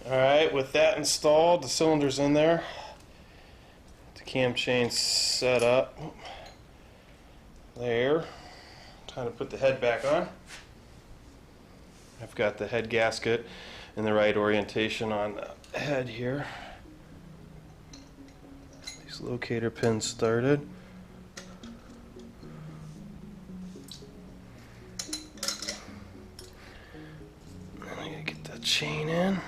Alright, with that installed, the cylinder's in there, the cam chain set up there. Time to put the head back on. I've got the head gasket in the right orientation on the head here. These locator pins started. I'm gonna get that chain in.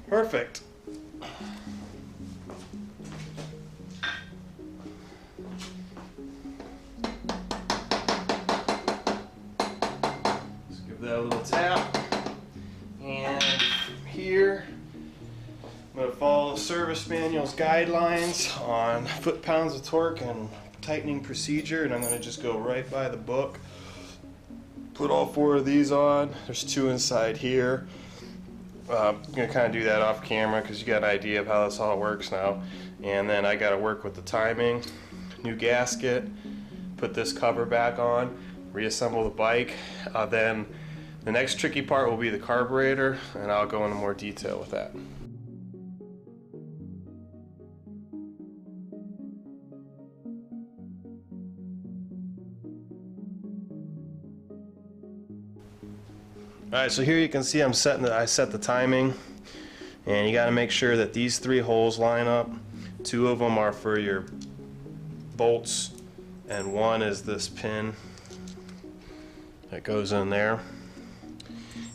Perfect. Let's give that a little tap. And from here, I'm going to follow the service manual's guidelines on foot-pounds of torque and tightening procedure, and I'm going to just go right by the book. Put all 4 of these on. There's 2 inside here. I'm going to kind of do that off camera because you got an idea of how this all works now. And then I got to work with the timing, new gasket, put this cover back on, reassemble the bike. Then the next tricky part will be the carburetor, and I'll go into more detail with that. Alright, so here you can see I set the timing, and you got to make sure that these 3 holes line up. 2 of them are for your bolts, and 1 is this pin that goes in there.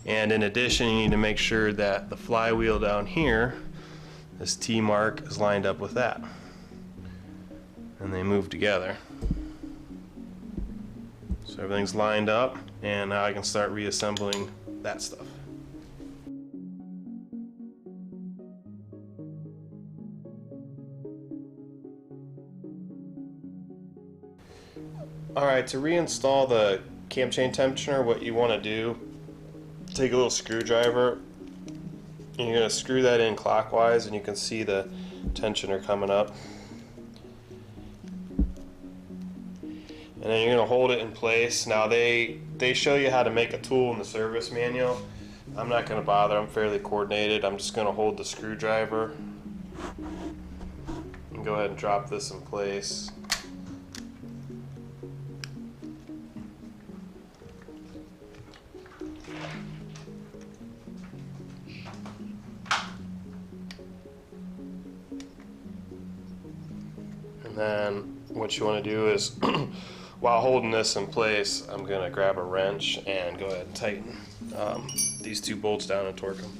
And in addition, you need to make sure that the flywheel down here, this T mark, is lined up with that, and they move together. So everything's lined up, and now I can start reassembling that stuff. Alright, to reinstall the cam chain tensioner, what you want to do, take a little screwdriver, and you're going to screw that in clockwise, and you can see the tensioner coming up. And then you're going to hold it in place. Now they show you how to make a tool in the service manual. I'm not going to bother, I'm fairly coordinated. I'm just going to hold the screwdriver and go ahead and drop this in place. And then what you want to do is while holding this in place, I'm going to grab a wrench and go ahead and tighten these 2 bolts down and torque them.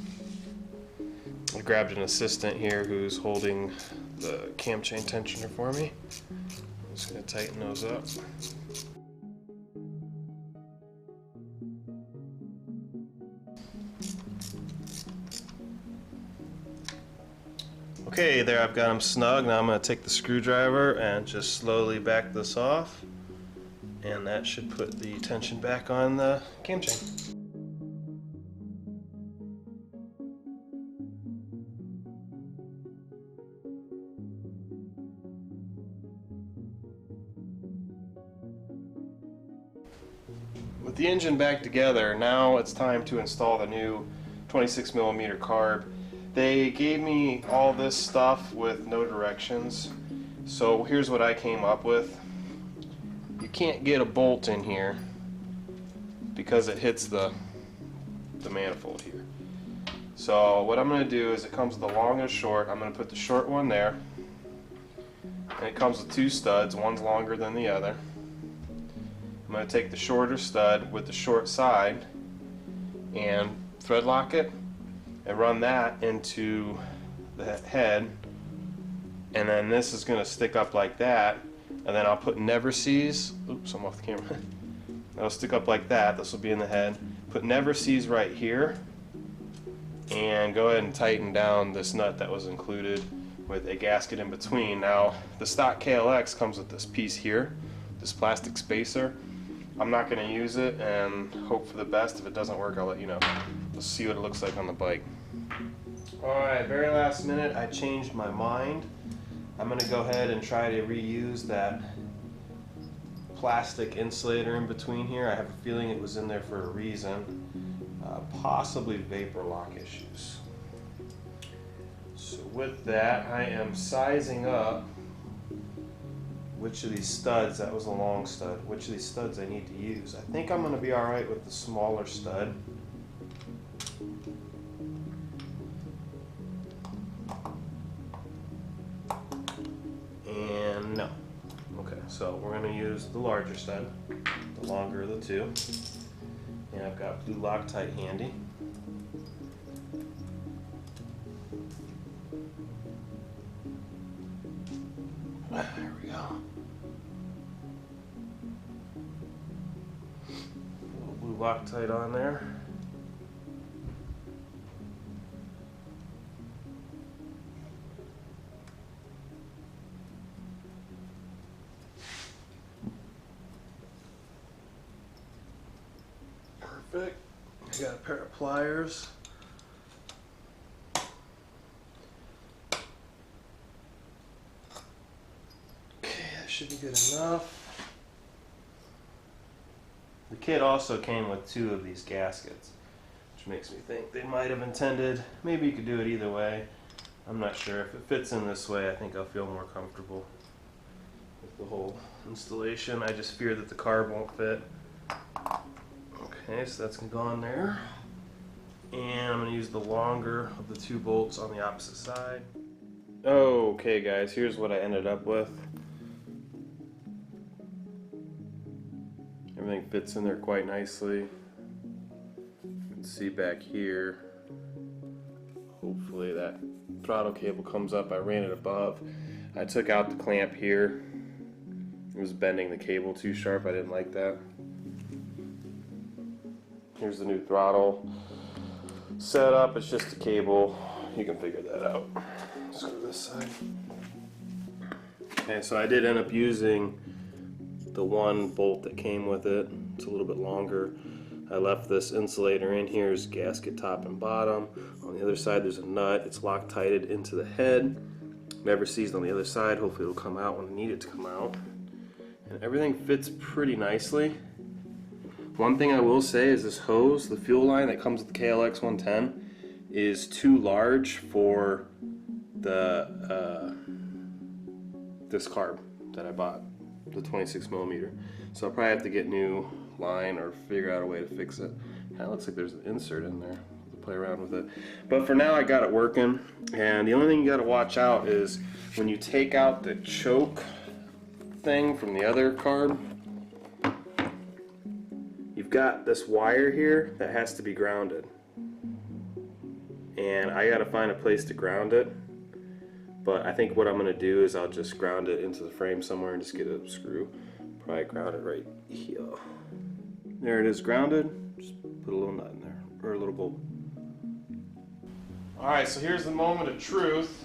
I grabbed an assistant here who's holding the cam chain tensioner for me. I'm just going to tighten those up. Okay, there I've got them snug. Now I'm going to take the screwdriver and just slowly back this off. And that should put the tension back on the cam chain. With the engine back together, now it's time to install the new 26mm carb. They gave me all this stuff with no directions, so here's what I came up with. You can't get a bolt in here because it hits the manifold here. So what I'm going to do is, it comes with a long and a short. I'm going to put the short one there, and it comes with 2 studs, one's longer than the other. I'm going to take the shorter stud with the short side and thread lock it and run that into the head, and then this is going to stick up like that, and then I'll put never sees. Oops, I'm off the camera. That'll stick up like that. This will be in the head. Put never sees right here, and go ahead and tighten down this nut that was included with a gasket in between. Now the stock KLX comes with this piece here, this plastic spacer. I'm not going to use it and hope for the best. If it doesn't work, I'll let you know. We'll see what it looks like on the bike. Alright, very last minute I changed my mind. I'm going to go ahead and try to reuse that plastic insulator in between here. I have a feeling it was in there for a reason. Possibly vapor lock issues. So with that, I am sizing up which of these studs, that was a long stud, which of these studs I need to use. I think I'm going to be alright with the smaller stud. And no. Okay, so we're going to use the larger stud, the longer of the two. And I've got blue Loctite handy. There we go. A little blue Loctite on there. Perfect. I got a pair of pliers. Should be good enough. The kit also came with 2 of these gaskets, which makes me think they might have intended, maybe you could do it either way. I'm not sure. If it fits in this way, I think I'll feel more comfortable with the whole installation. I just fear that the carb won't fit. Okay, so that's going to go on there. And I'm going to use the longer of the 2 bolts on the opposite side. Okay guys, here's what I ended up with. Everything fits in there quite nicely. You can see back here, hopefully that throttle cable comes up. I ran it above. I took out the clamp here. It was bending the cable too sharp. I didn't like that. Here's the new throttle setup. It's just a cable. You can figure that out. Let's go to this side. Okay, so I did end up using the 1 bolt that came with it. It's a little bit longer. I left this insulator in here. There's gasket top and bottom. On the other side there's a nut. It's Loctited into the head. Never seized on the other side. Hopefully it'll come out when I need it to come out. And everything fits pretty nicely. One thing I will say is this hose, the fuel line that comes with the KLX110, is too large for the this carb that I bought, the 26mm. So I'll probably have to get new line or figure out a way to fix it. Kind of looks like there's an insert in there to play around with it. But for now I got it working, and the only thing you got to watch out is when you take out the choke thing from the other carb, you've got this wire here that has to be grounded. And I got to find a place to ground it. But I think what I'm going to do is I'll just ground it into the frame somewhere and just get a screw. Probably ground it right here. There it is grounded. Just put a little nut in there, or a little bolt. Alright, so here's the moment of truth.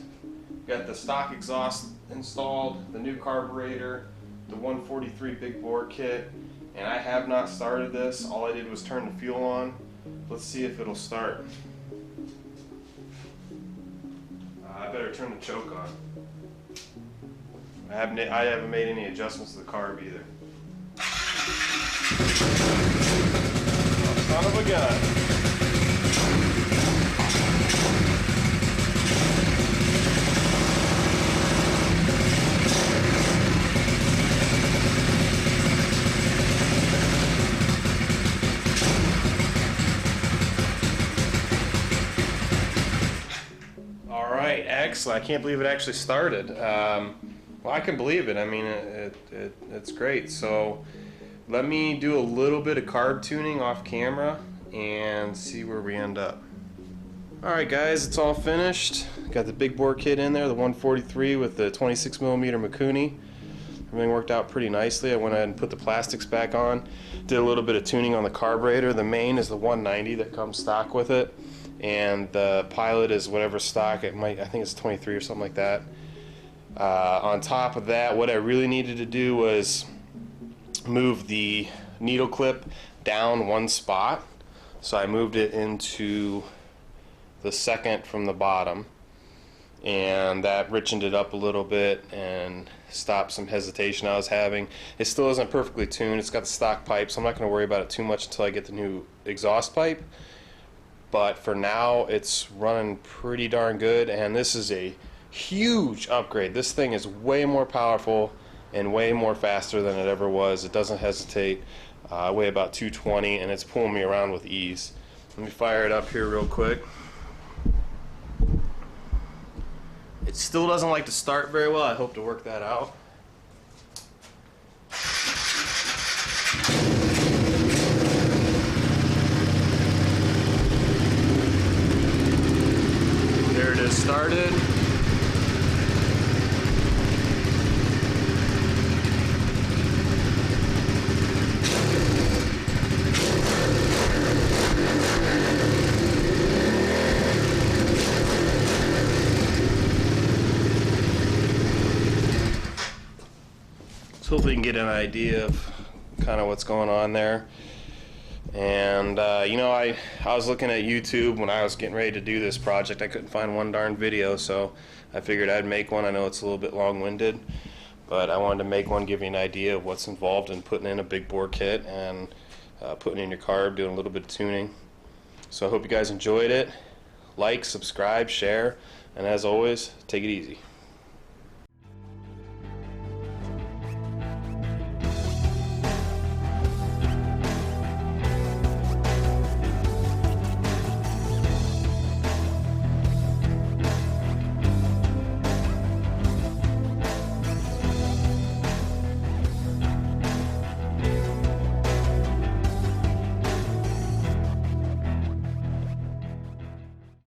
Got the stock exhaust installed, the new carburetor, the 143 big bore kit, and I have not started this. All I did was turn the fuel on. Let's see if it'll start. I better turn the choke on. I haven't made any adjustments to the carb either. Oh, son of a gun. Excellent. I can't believe it actually started. Well, I can believe it. I mean, it's great. So let me do a little bit of carb tuning off camera and see where we end up. Alright guys, it's all finished. Got the big bore kit in there, the 143 with the 26mm Mikuni. Everything worked out pretty nicely. I went ahead and put the plastics back on. Did a little bit of tuning on the carburetor. The main is the 190 that comes stock with it. And the pilot is whatever stock. I think it's 23 or something like that. On top of that, what I really needed to do was move the needle clip down one spot, so I moved it into the second from the bottom, and that richened it up a little bit and stopped some hesitation I was having. It still isn't perfectly tuned. It's got the stock pipe, so I'm not going to worry about it too much until I get the new exhaust pipe. But for now, it's running pretty darn good, and this is a huge upgrade. This thing is way more powerful and way more faster than it ever was. It doesn't hesitate. I weigh about 220, and it's pulling me around with ease. Let me fire it up here real quick. It still doesn't like to start very well. I hope to work that out. There it is, started. So hopefully you can get an idea of kind of what's going on there. And you know, I was looking at YouTube when I was getting ready to do this project. I couldn't find one darn video, so I figured I'd make one. I know it's a little bit long-winded, but I wanted to make one, give you an idea of what's involved in putting in a big bore kit and putting in your carb, doing a little bit of tuning. So I hope you guys enjoyed it. Like, subscribe, share, and as always, take it easy.